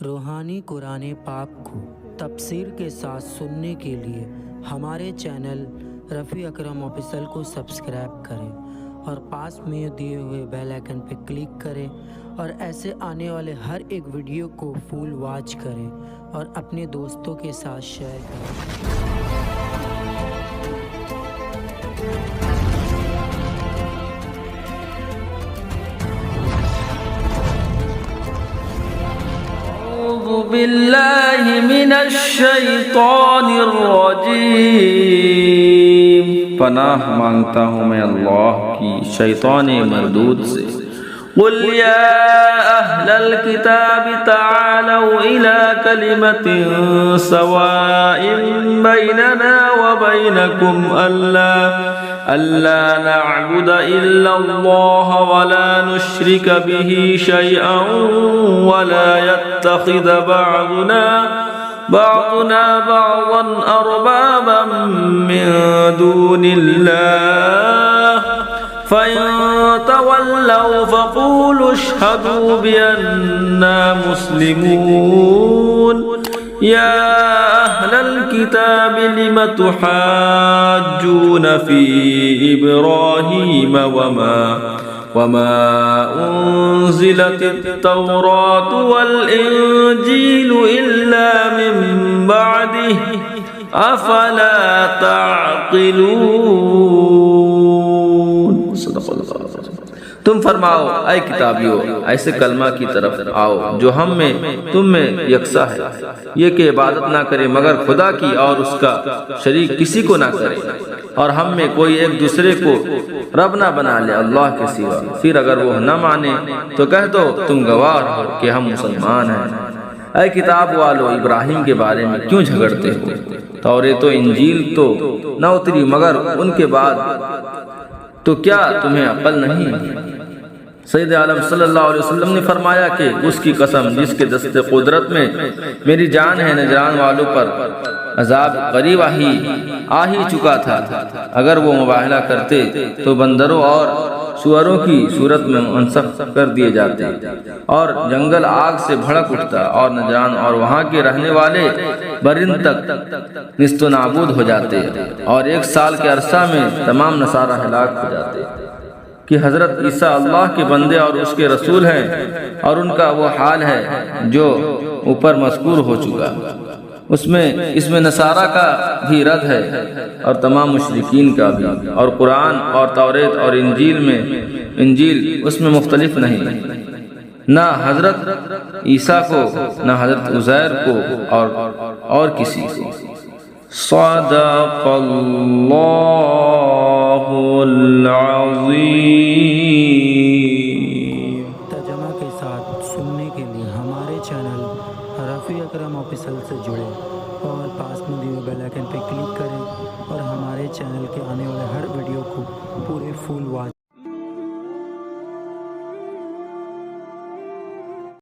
روحانی قرآن پاک کو تفسیر کے ساتھ سننے کے لیے ہمارے چینل رفیع اکرم آفیشل کو سبسکرائب کریں اور پاس میں دیے ہوئے بیل آئیکن پہ کلک کریں اور ایسے آنے والے ہر ایک ویڈیو کو فل واچ کریں اور اپنے دوستوں کے ساتھ شیئر کریں۔ أعوذ بالله من الشیطان الرجیم، پناہ مانگتا ہوں میں اللہ کی شیطان مردود سے۔ قل یا اہل الکتاب تعالوا الى کلمۃ سواء بیننا وبینکم ألا نعبد إلا الله ولا نشرك به شيئا ولا يتخذ بعضنا بعضا أربابا من دون الله فإن تولوا فقولوا اشهدوا بأننا مسلمون۔ يا أهل الكتاب لم تحاجون في إبراهيم وما أنزلت التوراة والإنجيل إلا من بعده أفلا تعقلون۔ صدق اللہ۔ تم فرماؤ اے کتابیو، ایسے کلمہ کی طرف آؤ جو ہم میں تم میں یکساں ہے، یہ کہ عبادت نہ کرے مگر خدا کی اور اس کا شریک کسی کو نہ کرے، اور ہم میں کوئی ایک دوسرے کو رب نہ بنا لے اللہ کے سوا۔ پھر اگر وہ نہ مانے تو کہہ دو تم گواہ ہو کہ ہم مسلمان ہیں۔ اے کتاب والو، ابراہیم کے بارے میں کیوں جھگڑتے ہو؟ توریت و انجیل تو نہ اتری مگر ان کے بعد، تو کیا تمہیں عقل نہیں؟ سید عالم صلی اللہ علیہ وسلم نے فرمایا کہ اس کی قسم جس کے دست قدرت میں میری جان ہے، نجران والوں پر عذاب قریب آ ہی چکا تھا۔ اگر وہ مباہلہ کرتے تو بندروں اور سوروں کی صورت میں منسخ کر دیے جاتے اور جنگل آگ سے بھڑک اٹھتا اور نجران اور وہاں کے رہنے والے برن تک نیست و نابود ہو جاتے اور 1 سال کے عرصہ میں تمام نصارہ ہلاک ہو جاتے۔ کہ حضرت عیسیٰ اللہ کے بندے اور اس کے رسول ہیں، اور ان کا وہ حال ہے جو اوپر مذکور ہو چکا۔ اس میں نصارہ کا بھی رد ہے اور تمام مشرکین کا بھی، اور قرآن اور توریت اور انجیل اس میں مختلف نہیں، نہ حضرت عیسیٰ کو نہ حضرت عزیر کو اور کسی کو۔ صدق اللہ العظیم۔ ترجمہ کے ساتھ سننے کے لیے ہمارے چینل رفیع اکرم آفیشل سے جڑیں اور پاس میں دیے بیل آئیکن پہ کلک کریں اور ہمارے چینل کے آنے والے ہر ویڈیو کو پورے فل واچ